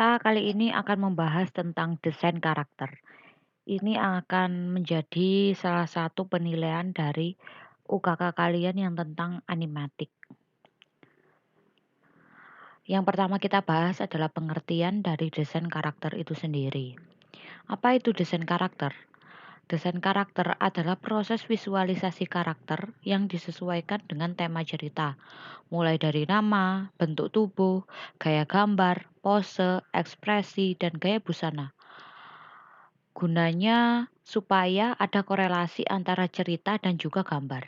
Kita kali ini akan membahas tentang desain karakter. Ini akan menjadi salah satu penilaian dari UKK kalian yang tentang animatik. Yang pertama kita bahas adalah pengertian dari desain karakter itu sendiri. Apa itu desain karakter? Desain karakter adalah proses visualisasi karakter yang disesuaikan dengan tema cerita, mulai dari nama, bentuk tubuh, gaya gambar, pose, ekspresi, dan gaya busana. Gunanya supaya ada korelasi antara cerita dan juga gambar.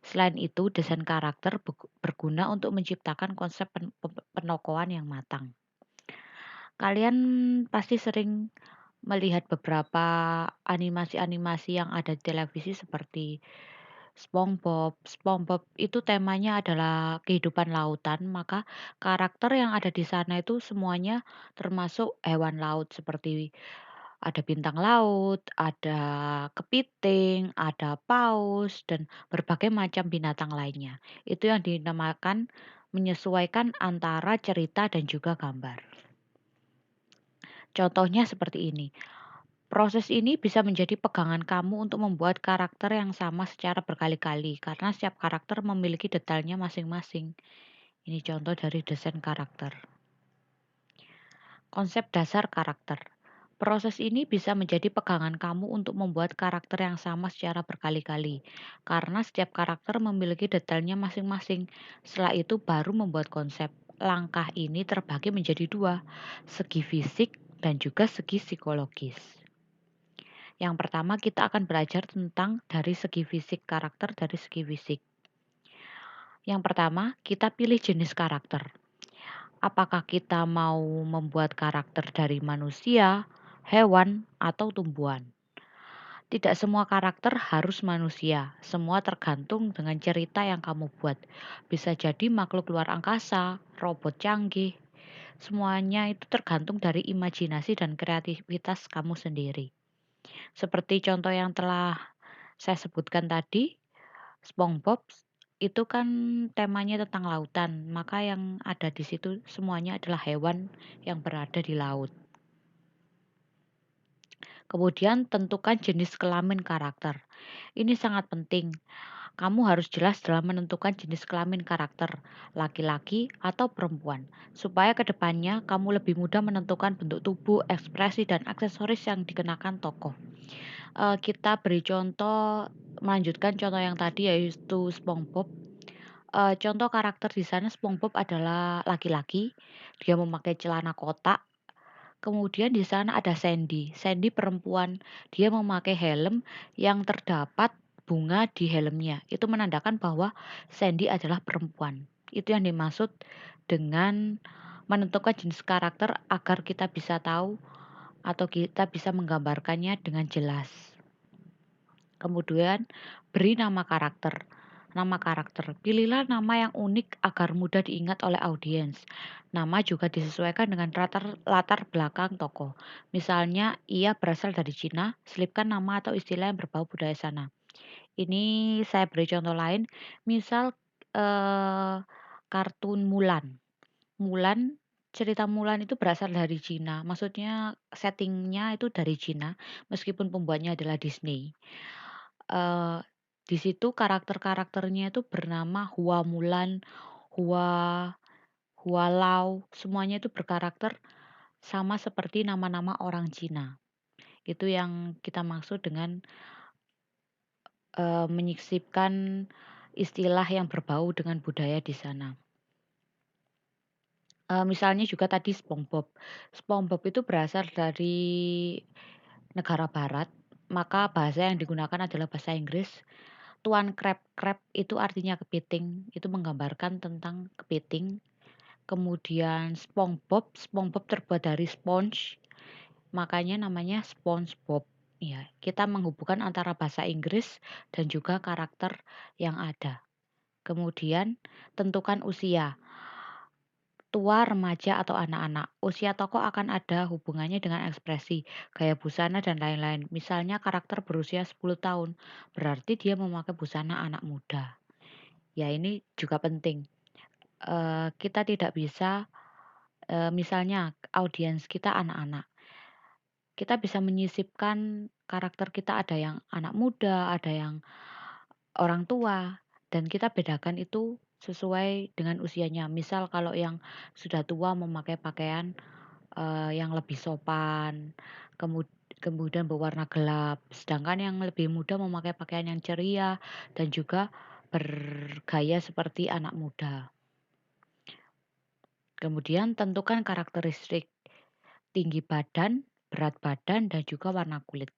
Selain itu, desain karakter berguna untuk menciptakan konsep penokohan yang matang. Kalian pasti sering melihat beberapa animasi-animasi yang ada di televisi seperti SpongeBob. SpongeBob itu temanya adalah kehidupan lautan, maka karakter yang ada di sana itu semuanya termasuk hewan laut seperti ada bintang laut, ada kepiting, ada paus, dan berbagai macam binatang lainnya. Itu yang dinamakan menyesuaikan antara cerita dan juga gambar. Contohnya seperti ini. Proses ini bisa menjadi pegangan kamu untuk membuat karakter yang sama secara berkali-kali, karena setiap karakter memiliki detailnya masing-masing. Ini contoh dari desain karakter. Konsep dasar karakter. Proses ini bisa menjadi pegangan kamu untuk membuat karakter yang sama secara berkali-kali, karena setiap karakter memiliki detailnya masing-masing. Setelah itu baru membuat konsep. Langkah ini terbagi menjadi dua, segi fisik dan juga segi psikologis. Yang pertama kita akan belajar tentang dari segi fisik, karakter dari segi fisik. Yang pertama, kita pilih jenis karakter. Apakah kita mau membuat karakter dari manusia, hewan, atau tumbuhan? Tidak semua karakter harus manusia, semua tergantung dengan cerita yang kamu buat. Bisa jadi makhluk luar angkasa, robot canggih, semuanya itu tergantung dari imajinasi dan kreativitas kamu sendiri. Seperti contoh yang telah saya sebutkan tadi, SpongeBob itu kan temanya tentang lautan, maka yang ada di situ semuanya adalah hewan yang berada di laut. Kemudian tentukan jenis kelamin karakter. Ini sangat penting. Kamu harus jelas dalam menentukan jenis kelamin karakter, laki-laki atau perempuan, supaya kedepannya kamu lebih mudah menentukan bentuk tubuh, ekspresi, dan aksesoris yang dikenakan tokoh. Kita beri contoh, melanjutkan contoh yang tadi yaitu SpongeBob. Contoh karakter di sana SpongeBob adalah laki-laki, dia memakai celana kotak. Kemudian di sana ada Sandy. Sandy perempuan, dia memakai helm yang terdapat bunga di helmnya. Itu menandakan bahwa Sandy adalah perempuan. Itu yang dimaksud dengan menentukan jenis karakter agar kita bisa tahu atau kita bisa menggambarkannya dengan jelas. Kemudian beri nama karakter. Nama karakter. Pilihlah nama yang unik agar mudah diingat oleh audiens. Nama juga disesuaikan dengan latar belakang tokoh. Misalnya, ia berasal dari Cina, selipkan nama atau istilah yang berbau budaya sana. Ini saya beri contoh lain. Misal eh, kartun Mulan. Mulan, cerita Mulan itu berasal dari Cina. Maksudnya settingnya itu dari Cina, meskipun pembuatnya adalah Disney. Eee, di situ karakter-karakternya itu bernama Hua Mulan, Hua Hua Lao, semuanya itu berkarakter sama seperti nama-nama orang Cina. Itu yang kita maksud dengan, menyisipkan istilah yang berbau dengan budaya di sana. Misalnya juga tadi SpongeBob. SpongeBob itu berasal dari negara barat, maka bahasa yang digunakan adalah bahasa Inggris. Tuan Crab itu artinya kepiting, itu menggambarkan tentang kepiting. Kemudian SpongeBob terbuat dari sponge, makanya namanya SpongeBob. Ya, kita menghubungkan antara bahasa Inggris dan juga karakter yang ada. Kemudian tentukan usia, tua, remaja, atau anak-anak. Usia tokoh akan ada hubungannya dengan ekspresi, gaya busana, dan lain-lain. Misalnya karakter berusia 10 tahun, berarti dia memakai busana anak muda. Ya ini juga penting, kita tidak bisa Misalnya audiens kita anak-anak, kita bisa menyisipkan karakter kita ada yang anak muda, ada yang orang tua, dan kita bedakan itu sesuai dengan usianya. Misal kalau yang sudah tua memakai pakaian, yang lebih sopan, kemudian berwarna gelap, sedangkan yang lebih muda memakai pakaian yang ceria dan juga bergaya seperti anak muda. Kemudian tentukan karakteristik tinggi badan, berat badan, dan juga warna kulit.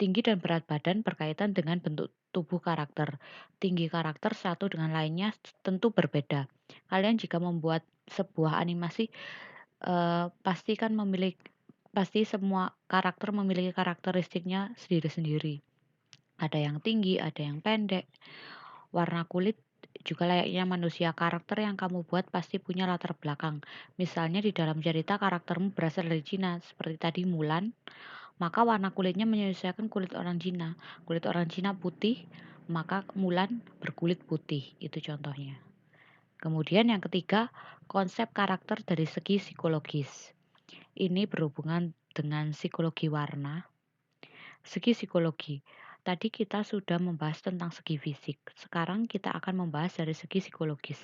Tinggi dan berat badan berkaitan dengan bentuk tubuh karakter. Tinggi karakter satu dengan lainnya tentu berbeda. Kalian jika membuat sebuah animasi, pasti kan pasti semua karakter memiliki karakteristiknya sendiri-sendiri. Ada yang tinggi, ada yang pendek. Warna kulit juga layaknya manusia, karakter yang kamu buat pasti punya latar belakang. Misalnya di dalam cerita karaktermu berasal dari Cina, seperti tadi Mulan, maka warna kulitnya menyesuaikan kulit orang Cina. Kulit orang Cina putih, maka Mulan berkulit putih. Itu contohnya. Kemudian yang ketiga, konsep karakter dari segi psikologis. Ini berhubungan dengan psikologi warna. Segi psikologi. Tadi kita sudah membahas tentang segi fisik. Sekarang kita akan membahas dari segi psikologis.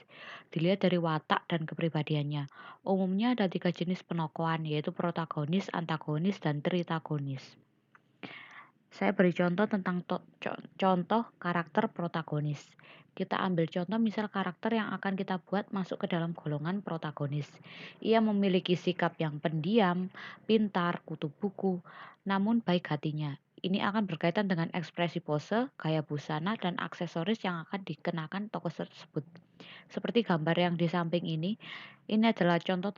Dilihat dari watak dan kepribadiannya. Umumnya ada 3 jenis penokohan, yaitu protagonis, antagonis, dan tritagonis. Saya beri contoh tentang contoh karakter protagonis. Kita ambil contoh misal karakter yang akan kita buat masuk ke dalam golongan protagonis. Ia memiliki sikap yang pendiam, pintar, kutu buku, namun baik hatinya. Ini akan berkaitan dengan ekspresi pose, gaya busana, dan aksesoris yang akan dikenakan tokoh tersebut. Seperti gambar yang di samping ini adalah contoh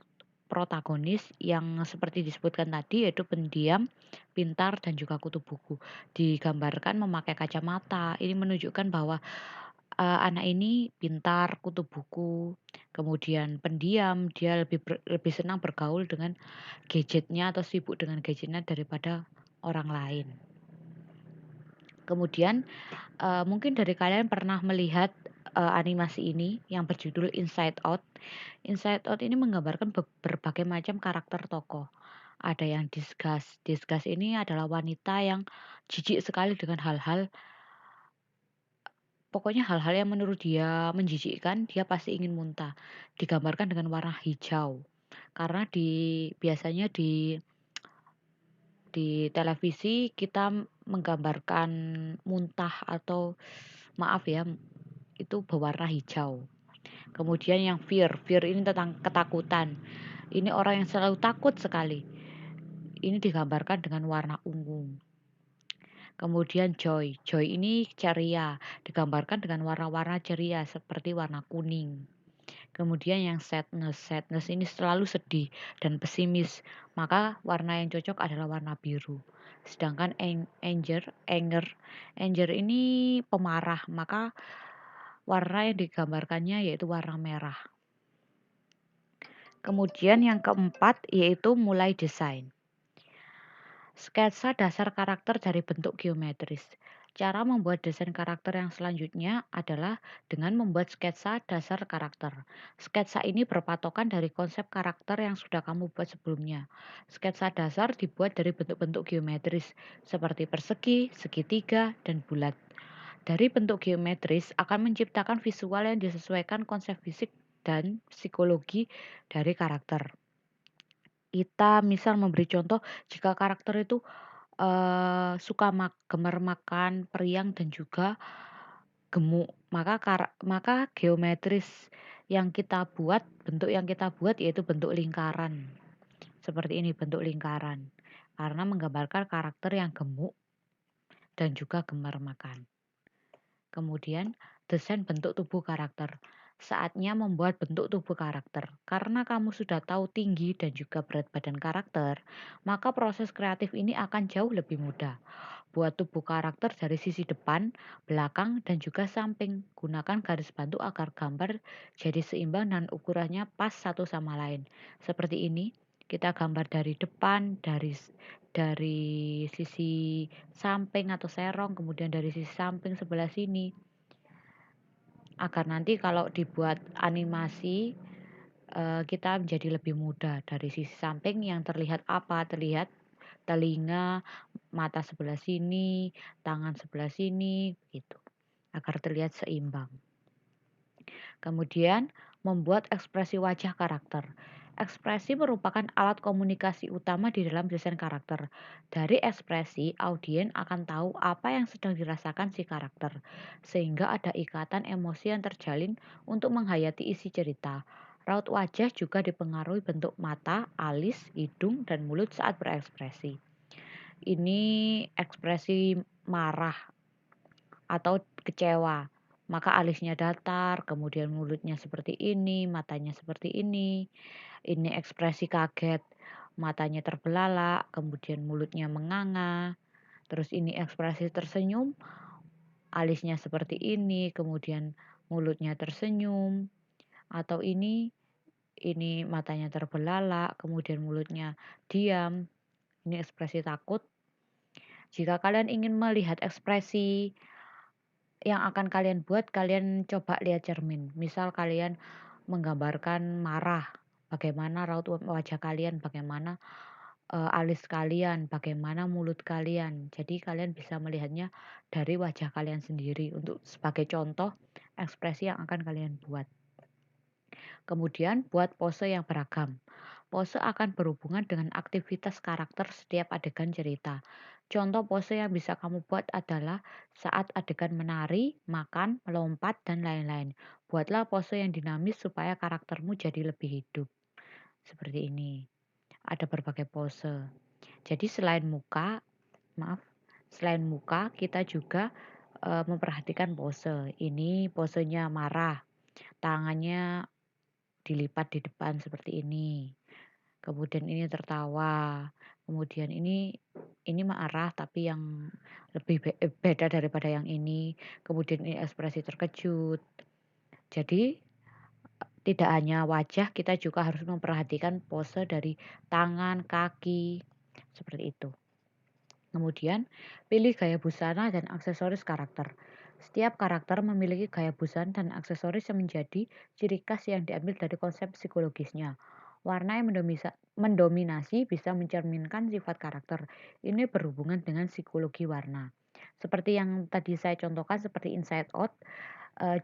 protagonis yang seperti disebutkan tadi, yaitu pendiam, pintar, dan juga kutu buku. Digambarkan memakai kacamata. Ini menunjukkan bahwa anak ini pintar, kutu buku, kemudian pendiam, dia lebih senang bergaul dengan gadgetnya atau sibuk dengan gadgetnya daripada orang lain. Kemudian mungkin dari kalian pernah melihat animasi ini yang berjudul Inside Out. Inside Out ini menggambarkan berbagai macam karakter tokoh. Ada yang Disgust. Disgust ini adalah wanita yang jijik sekali dengan pokoknya hal-hal yang menurut dia menjijikkan, dia pasti ingin muntah. Digambarkan dengan warna hijau. Karena biasanya di televisi kita menggambarkan muntah atau maaf ya, itu berwarna hijau. Kemudian yang fear ini tentang ketakutan. Ini orang yang selalu takut sekali. Ini digambarkan dengan warna ungu. Kemudian joy ini ceria, digambarkan dengan warna-warna ceria seperti warna kuning. Kemudian yang sadness ini selalu sedih dan pesimis, maka warna yang cocok adalah warna biru. Sedangkan anger ini pemarah, maka warna yang digambarkannya yaitu warna merah. Kemudian yang keempat yaitu mulai desain. Sketsa dasar karakter dari bentuk geometris. Cara membuat desain karakter yang selanjutnya adalah dengan membuat sketsa dasar karakter. Sketsa ini berpatokan dari konsep karakter yang sudah kamu buat sebelumnya. Sketsa dasar dibuat dari bentuk-bentuk geometris seperti persegi, segitiga, dan bulat. Dari bentuk geometris akan menciptakan visual yang disesuaikan konsep fisik dan psikologi dari karakter. Kita misal memberi contoh jika karakter itu suka gemar makan periang dan juga gemuk, maka geometris yang kita buat, bentuk yang kita buat yaitu bentuk lingkaran. Seperti ini bentuk lingkaran. Karena menggambarkan karakter yang gemuk dan juga gemar makan. Kemudian desain bentuk tubuh karakter. Saatnya membuat bentuk tubuh karakter. Karena kamu sudah tahu tinggi dan juga berat badan karakter, maka proses kreatif ini akan jauh lebih mudah. Buat tubuh karakter dari sisi depan, belakang, dan juga samping. Gunakan garis bantu agar gambar jadi seimbang dan ukurannya pas satu sama lain. Seperti ini, kita gambar dari depan, dari sisi samping atau serong, kemudian dari sisi samping sebelah sini. Agar nanti kalau dibuat animasi, kita menjadi lebih mudah. Dari sisi samping yang terlihat apa? Terlihat telinga, mata sebelah sini, tangan sebelah sini, gitu, agar terlihat seimbang. Kemudian, membuat ekspresi wajah karakter. Ekspresi merupakan alat komunikasi utama di dalam desain karakter. Dari ekspresi, audiens akan tahu apa yang sedang dirasakan si karakter, sehingga ada ikatan emosi yang terjalin untuk menghayati isi cerita. Raut wajah juga dipengaruhi bentuk mata, alis, hidung, dan mulut saat berekspresi. Ini ekspresi marah atau kecewa, maka alisnya datar, kemudian mulutnya seperti ini, matanya seperti ini. Ini ekspresi kaget, matanya terbelalak, kemudian mulutnya menganga. Terus ini ekspresi tersenyum, alisnya seperti ini, kemudian mulutnya tersenyum. Atau ini matanya terbelalak, kemudian mulutnya diam. Ini ekspresi takut. Jika kalian ingin melihat ekspresi yang akan kalian buat, kalian coba lihat cermin. Misal kalian menggambarkan marah, bagaimana raut wajah kalian, bagaimana alis kalian, bagaimana mulut kalian. Jadi kalian bisa melihatnya dari wajah kalian sendiri untuk sebagai contoh ekspresi yang akan kalian buat. Kemudian buat pose yang beragam. Pose akan berhubungan dengan aktivitas karakter setiap adegan cerita. Contoh pose yang bisa kamu buat adalah saat adegan menari, makan, melompat, dan lain-lain. Buatlah pose yang dinamis supaya karaktermu jadi lebih hidup. Seperti ini. Ada berbagai pose. Jadi selain muka kita juga memperhatikan pose. Ini posenya marah, tangannya dilipat di depan seperti ini. Kemudian ini tertawa. Kemudian ini marah tapi yang lebih beda daripada yang ini. Kemudian ini ekspresi terkejut. Jadi tidak hanya wajah, kita juga harus memperhatikan pose dari tangan, kaki, seperti itu. Kemudian, pilih gaya busana dan aksesoris karakter. Setiap karakter memiliki gaya busana dan aksesoris yang menjadi ciri khas yang diambil dari konsep psikologisnya. Warna yang mendominasi bisa mencerminkan sifat karakter. Ini berhubungan dengan psikologi warna. Seperti yang tadi saya contohkan, seperti Inside Out,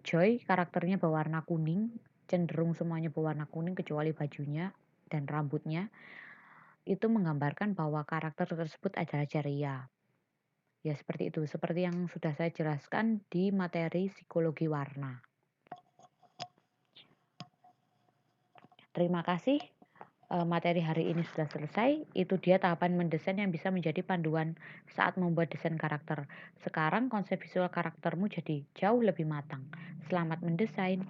Joy karakternya berwarna kuning, cenderung semuanya berwarna kuning kecuali bajunya dan rambutnya. Itu menggambarkan bahwa karakter tersebut adalah ceria. Ya seperti itu, seperti yang sudah saya jelaskan di materi psikologi warna. Terima kasih, materi hari ini sudah selesai. Itu dia tahapan mendesain yang bisa menjadi panduan saat membuat desain karakter. Sekarang konsep visual karaktermu jadi jauh lebih matang. Selamat mendesain.